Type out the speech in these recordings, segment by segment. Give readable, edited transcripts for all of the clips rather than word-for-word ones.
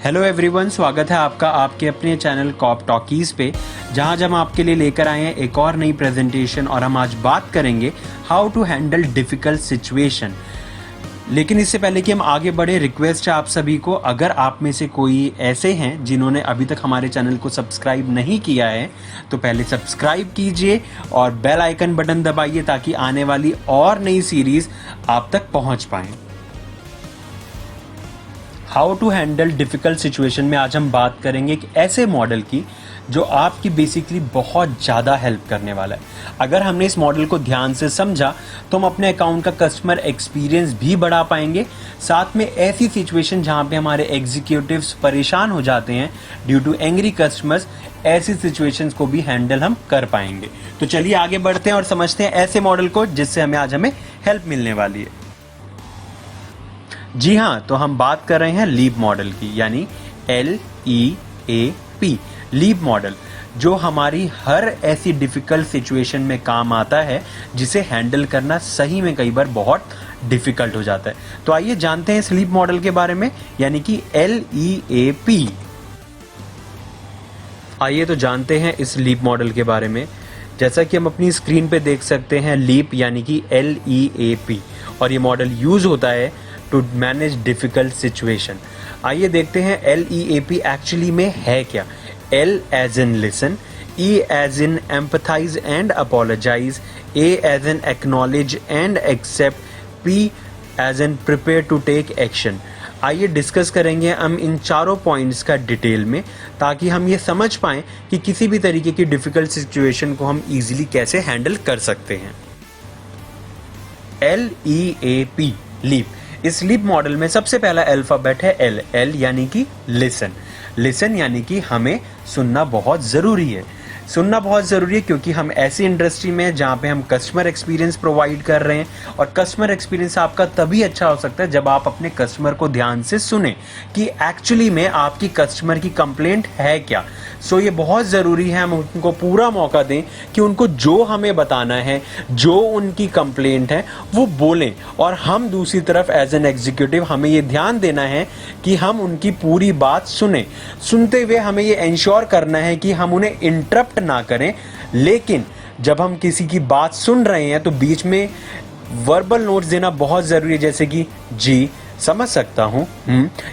Hello everyone, स्वागत है आपका आपके अपने चैनल कॉप टॉकीज पे, जहां हम आपके लिए लेकर आए हैं एक और नई प्रेजेंटेशन। और हम आज बात करेंगे how to handle difficult situation. लेकिन इससे पहले कि हम आगे बढ़े, रिक्वेस्ट है आप सभी को, अगर आप में से कोई ऐसे हैं जिन्होंने अभी तक हमारे चैनल को सब्सक्राइब नहीं किया है तो पहले सब्सक्राइब कीजिए और बेल आइकन बटन दबाइए ताकि आने वाली और नई सीरीज आप तक पहुंच पाए। How to handle difficult situation में आज हम बात करेंगे एक ऐसे मॉडल की जो आपकी बेसिकली बहुत ज़्यादा हेल्प करने वाला है। अगर हमने इस मॉडल को ध्यान से समझा तो हम अपने अकाउंट का कस्टमर एक्सपीरियंस भी बढ़ा पाएंगे। साथ में ऐसी सिचुएशन जहां पे हमारे एग्जीक्यूटिव्स परेशान हो जाते हैं ड्यू टू एंग्री कस्टमर्स, ऐसी सिचुएशंस को भी हैंडल हम कर पाएंगे। तो चलिए आगे बढ़ते हैं और समझते हैं ऐसे मॉडल को जिससे हमें हेल्प मिलने वाली है। जी हाँ, तो हम बात कर रहे हैं लीप मॉडल की, यानी LEAP लीप मॉडल, जो हमारी हर ऐसी डिफिकल्ट सिचुएशन में काम आता है जिसे हैंडल करना सही में कई बार बहुत डिफिकल्ट हो जाता है। तो आइए जानते हैं इस लीप मॉडल के बारे में, यानी कि LEAP। आइए तो जानते हैं इस लीप मॉडल के बारे में। जैसा कि हम अपनी स्क्रीन पे देख सकते हैं, लीप यानी कि LEAP, और ये मॉडल यूज होता है टू मैनेज डिफिकल्ट सिचुएशन। आइए देखते हैं LEAP एक्चुअली में है क्या। L as in listen, E as in empathize and apologize, A as in acknowledge and accept, P as in prepare to take action। आइए discuss करेंगे हम इन चारों पॉइंट्स का डिटेल में, ताकि हम ये समझ पाएं कि किसी भी तरीके की डिफिकल्ट सिचुएशन को हम इजीली कैसे हैंडल कर सकते हैं। LEAP लीप, इस लीप मॉडल में सबसे पहला अल्फाबेट है L यानी कि लिसन। लिसन यानी कि हमें सुनना बहुत ज़रूरी है। सुनना बहुत ज़रूरी है क्योंकि हम ऐसी इंडस्ट्री में जहाँ पे हम कस्टमर एक्सपीरियंस प्रोवाइड कर रहे हैं, और कस्टमर एक्सपीरियंस आपका तभी अच्छा हो सकता है जब आप अपने कस्टमर को ध्यान से सुने कि एक्चुअली में आपकी कस्टमर की कंप्लेंट है क्या। सो ये बहुत ज़रूरी है हम उनको पूरा मौका दें कि उनको जो हमें बताना है, जो उनकी कंप्लेंट है, वो बोलें। और हम दूसरी तरफ एज एन एग्जीक्यूटिव हमें ये ध्यान देना है कि हम उनकी पूरी बात सुने। सुनते हुए हमें ये इंश्योर करना है कि हम उन्हें इंटरप्ट ना करें, लेकिन जब हम किसी की बात सुन रहे हैं तो बीच में वर्बल नोट्स देना बहुत ज़रूरी है, जैसे कि जी, समझ सकता हूँ,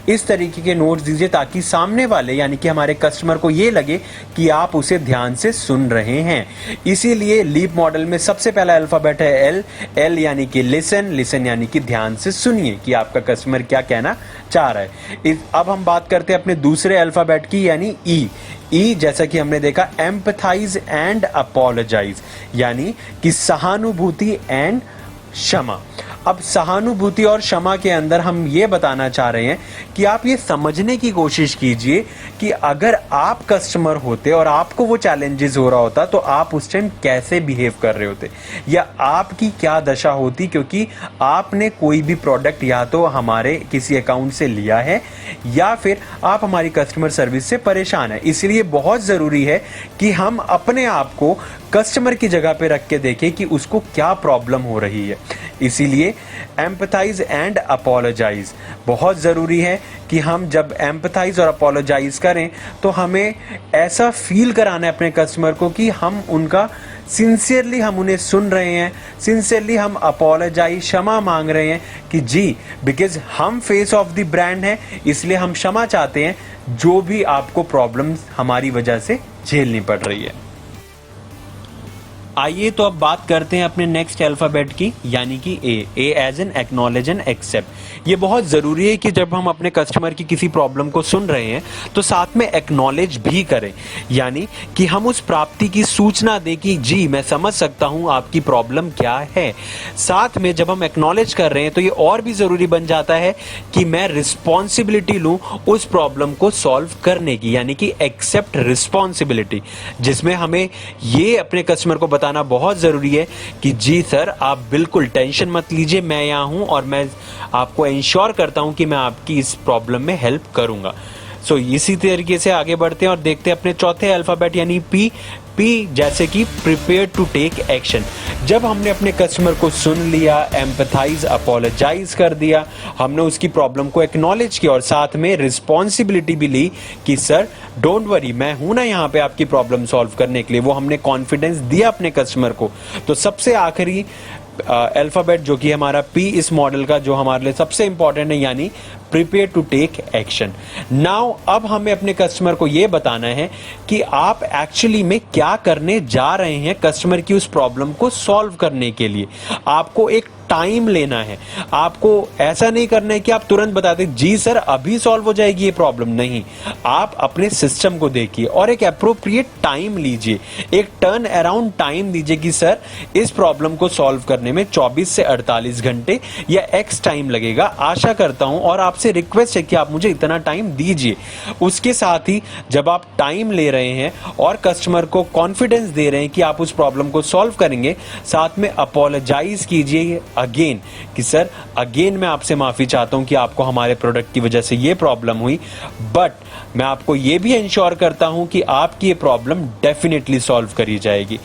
इस तरीके के नोट्स दीजिए ताकि सामने वाले यानी कि हमारे कस्टमर को ये लगे कि आप उसे ध्यान से सुन रहे हैं। इसीलिए लीप मॉडल में सबसे पहला अल्फाबेट है L यानी कि लिसन, लिसन यानी कि ध्यान से सुनिए कि आपका कस्टमर क्या कहना चाह रहा है। अब हम बात करते हैं अपने दूसरे अल्फाबेट की, यानी E जैसा कि हमने देखा, एम्पथाइज एंड अपोलोजाइज, यानी कि सहानुभूति एंड क्षमा। अब सहानुभूति और क्षमा के अंदर हम ये बताना चाह रहे हैं कि आप ये समझने की कोशिश कीजिए कि अगर आप कस्टमर होते और आपको वो चैलेंजेस हो रहा होता तो आप उस टाइम कैसे बिहेव कर रहे होते, या आपकी क्या दशा होती, क्योंकि आपने कोई भी प्रोडक्ट या तो हमारे किसी अकाउंट से लिया है या फिर आप हमारी कस्टमर सर्विस से परेशान है। इसलिए बहुत ज़रूरी है कि हम अपने आप को कस्टमर की जगह पे रख के देखें कि उसको क्या प्रॉब्लम हो रही है। इसीलिए एम्पथाइज एंड अपोलोजाइज बहुत ज़रूरी है कि हम जब एम्पथाइज और अपोलोजाइज करें तो हमें ऐसा फील कराना है अपने कस्टमर को कि हम उनका सिंसियरली हम उन्हें सुन रहे हैं, सिंसियरली हम अपोलोजाइज, क्षमा मांग रहे हैं कि जी, बिकॉज हम फेस ऑफ द ब्रांड हैं, इसलिए हम क्षमा चाहते हैं जो भी आपको प्रॉब्लम्स हमारी वजह से झेलनी पड़ रही है। आइए तो अब बात करते हैं अपने नेक्स्ट अल्फाबेट की, यानी कि A as an acknowledge and accept. ये बहुत ज़रूरी है कि जब हम अपने कस्टमर की किसी प्रॉब्लम को सुन रहे हैं तो साथ में एक्नॉलेज भी करें, यानी कि हम उस प्राप्ति की सूचना दें कि जी, मैं समझ सकता हूँ आपकी प्रॉब्लम क्या है। साथ में जब हम एक्नॉलेज कर रहे हैं तो ये और भी ज़रूरी बन जाता है कि मैं रिस्पॉन्सिबिलिटी लूँ उस प्रॉब्लम को सॉल्व करने की, यानी कि एक्सेप्ट रिस्पॉन्सिबिलिटी, जिसमें हमें ये अपने कस्टमर को बताना बहुत जरूरी है कि जी सर, आप बिल्कुल टेंशन मत लीजिए, मैं यहाँ हूं और मैं आपको इंश्योर करता हूं कि मैं आपकी इस प्रॉब्लम में हेल्प करूंगा। इसी तरीके से आगे बढ़ते हैं और देखते हैं अपने चौथे अल्फाबेट यानी P पी जैसे कि प्रिपेयर टू टेक एक्शन। जब हमने अपने कस्टमर को सुन लिया, एम्पथाइज, अपोलोजाइज कर दिया, हमने उसकी प्रॉब्लम को एक्नॉलेज किया और साथ में रिस्पॉन्सिबिलिटी भी ली कि सर डोंट वरी, मैं हूं ना यहाँ पे आपकी प्रॉब्लम सॉल्व करने के लिए, वो हमने कॉन्फिडेंस दिया अपने कस्टमर को। तो सबसे आखिरी अल्फाबेट जो कि हमारा पी इस मॉडल का जो हमारे लिए सबसे इंपॉर्टेंट है, यानी prepare to take action. Now अब हमें अपने कस्टमर को यह बताना है कि आप एक्चुअली में क्या करने जा रहे हैं कस्टमर की उस प्रॉब्लम को सॉल्व करने के लिए। आपको एक टाइम लेना है, आपको ऐसा नहीं करना है कि आप तुरंत बता दें जी सर अभी सॉल्व हो जाएगी ये प्रॉब्लम। नहीं, आप अपने सिस्टम को देखिए और एक एप्रोप्रिएट टाइम लीजिए, एक टर्न अराउंड टाइम दीजिए कि सर इस प्रॉब्लम को सॉल्व करने में 24 से 48 घंटे या एक्स टाइम लगेगा। आशा करता हूं और आपसे रिक्वेस्ट है कि आप मुझे इतना टाइम दीजिए। उसके साथ ही जब आप टाइम ले रहे हैं और कस्टमर को कॉन्फिडेंस दे रहे हैं कि आप उस प्रॉब्लम को सॉल्व करेंगे, साथ में अपोलोजाइज कीजिए अगेन कि सर अगेन मैं आपसे माफी चाहता हूं कि आपको हमारे प्रोडक्ट की वजह से ये प्रॉब्लम हुई, बट मैं आपको ये भी इंश्योर करता हूं कि आपकी ये प्रॉब्लम डेफिनेटली सॉल्व करी जाएगी।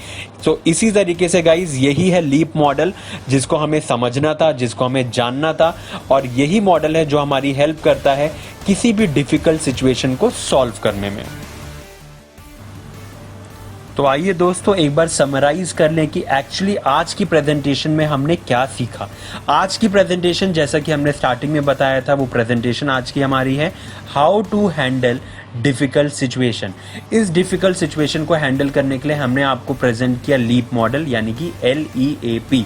तो इसी तरीके से गाइज यही है लीप मॉडल जिसको हमें समझना था, जिसको हमें जानना था, और यही मॉडल है जो हमारी हेल्प करता है किसी भी डिफिकल्ट सिचुएशन को सॉल्व करने में। तो आइए दोस्तों एक बार समराइज कर लें कि एक्चुअली आज की प्रेजेंटेशन में हमने क्या सीखा। आज की प्रेजेंटेशन जैसा कि हमने स्टार्टिंग में बताया था, वो प्रेजेंटेशन आज की हमारी है how to handle difficult situation. इस डिफिकल्ट सिचुएशन को हैंडल करने के लिए हमने आपको प्रेजेंट किया लीप मॉडल, यानी कि LEAP।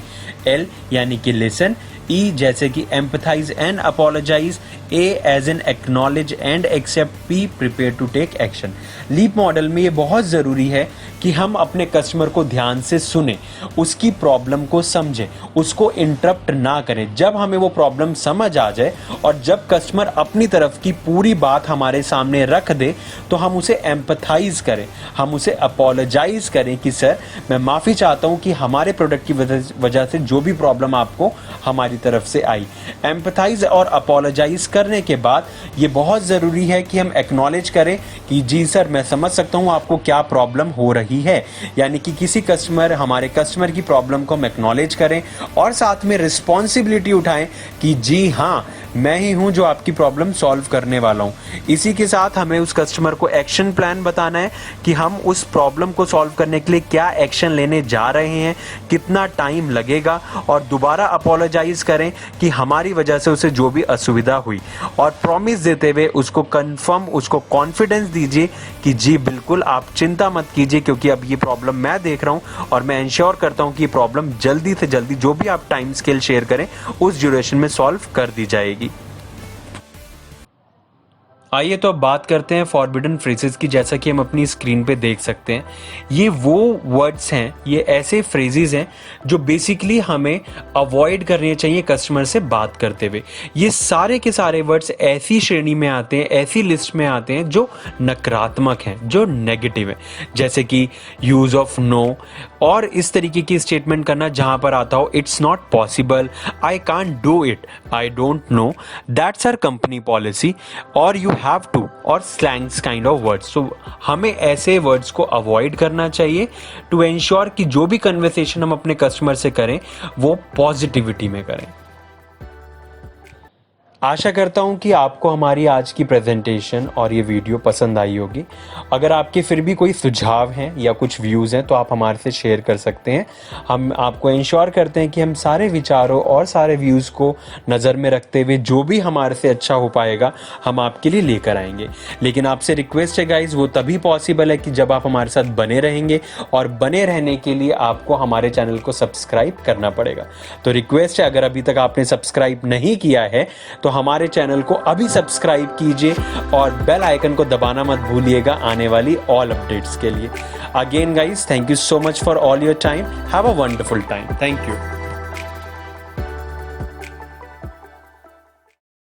L यानी कि लिसन, E जैसे कि empathize and apologize, A as an acknowledge and accept, P prepare to take action. LEAP model में ये बहुत ज़रूरी है कि हम अपने कस्टमर को ध्यान से सुने, उसकी प्रॉब्लम को समझें, उसको इंटरप्ट ना करें। जब हमें वो प्रॉब्लम समझ आ जाए और जब कस्टमर अपनी तरफ की पूरी बात हमारे सामने रख दे तो हम उसे एम्पथाइज करें, हम उसे अपोलोजाइज करें कि सर मैं माफ़ी चाहता हूँ कि हमारे प्रोडक्ट की वजह से जो भी प्रॉब्लम आपको हमारी तरफ से आई। एम्पथाइज और अपोलोजाइज करने के बाद ये बहुत ज़रूरी है कि हम एक्नॉलेज करें कि जी सर मैं समझ सकता हूँ आपको क्या प्रॉब्लम हो रही है, यानी कि किसी हमारे कस्टमर की प्रॉब्लम को हम एक्नॉलेज करें और साथ में रिस्पॉन्सिबिलिटी उठाएं कि जी हाँ मैं ही हूं जो आपकी प्रॉब्लम सॉल्व करने वाला हूं। इसी के साथ हमें उस कस्टमर को एक्शन प्लान बताना है कि हम उस प्रॉब्लम को सॉल्व करने के लिए क्या एक्शन लेने जा रहे हैं, कितना टाइम लगेगा, और दोबारा अपोलोजाइज करें कि हमारी वजह से उसे जो भी असुविधा हुई, और प्रॉमिस देते हुए उसको कंफर्म, उसको कॉन्फिडेंस दीजिए कि जी बिल्कुल आप चिंता मत कीजिए क्योंकि अब ये प्रॉब्लम मैं देख रहा हूं और मैं इंश्योर करता हूं कि ये प्रॉब्लम जल्दी से जल्दी जो भी आप टाइम स्केल शेयर करें उस ड्यूरेशन में सॉल्व कर दी जाएगी। आइए तो अब बात करते हैं फॉरबिडन फ्रेजेस की। जैसा कि हम अपनी स्क्रीन पे देख सकते हैं, ये वो वर्ड्स हैं, ये ऐसे फ्रेजेस हैं जो बेसिकली हमें अवॉइड करने चाहिए कस्टमर से बात करते हुए। ये सारे के सारे वर्ड्स ऐसी श्रेणी में आते हैं, ऐसी लिस्ट में आते हैं जो नकारात्मक हैं, जो नेगेटिव है, जैसे कि यूज ऑफ नो, और इस तरीके की स्टेटमेंट करना जहां पर आता हो it's not possible, I can't do it, I don't know, that's our company policy, और यू हैव टू, और स्लैंग्स काइंड ऑफ वर्ड्स। तो हमें ऐसे वर्ड्स को अवॉइड करना चाहिए टू एंश्योर कि जो भी कन्वर्सेशन हम अपने कस्टमर से करें वो पॉजिटिविटी में करें। आशा करता हूं कि आपको हमारी आज की प्रेजेंटेशन और ये वीडियो पसंद आई होगी। अगर आपके फिर भी कोई सुझाव हैं या कुछ व्यूज़ हैं तो आप हमारे से शेयर कर सकते हैं। हम आपको इंश्योर करते हैं कि हम सारे विचारों और सारे व्यूज़ को नज़र में रखते हुए जो भी हमारे से अच्छा हो पाएगा हम आपके लिए लेकर आएंगे। लेकिन आपसे रिक्वेस्ट है गाइज, वो तभी पॉसिबल है कि जब आप हमारे साथ बने रहेंगे, और बने रहने के लिए आपको हमारे चैनल को सब्सक्राइब करना पड़ेगा। तो रिक्वेस्ट है, अगर अभी तक आपने सब्सक्राइब नहीं किया है तो हमारे चैनल को अभी सब्सक्राइब कीजिए और बेल आइकन को दबाना मत भूलिएगा आने वाली ऑल अपडेट्स के लिए। Again guys, thank you so much for all your time. Have a wonderful time. Thank you.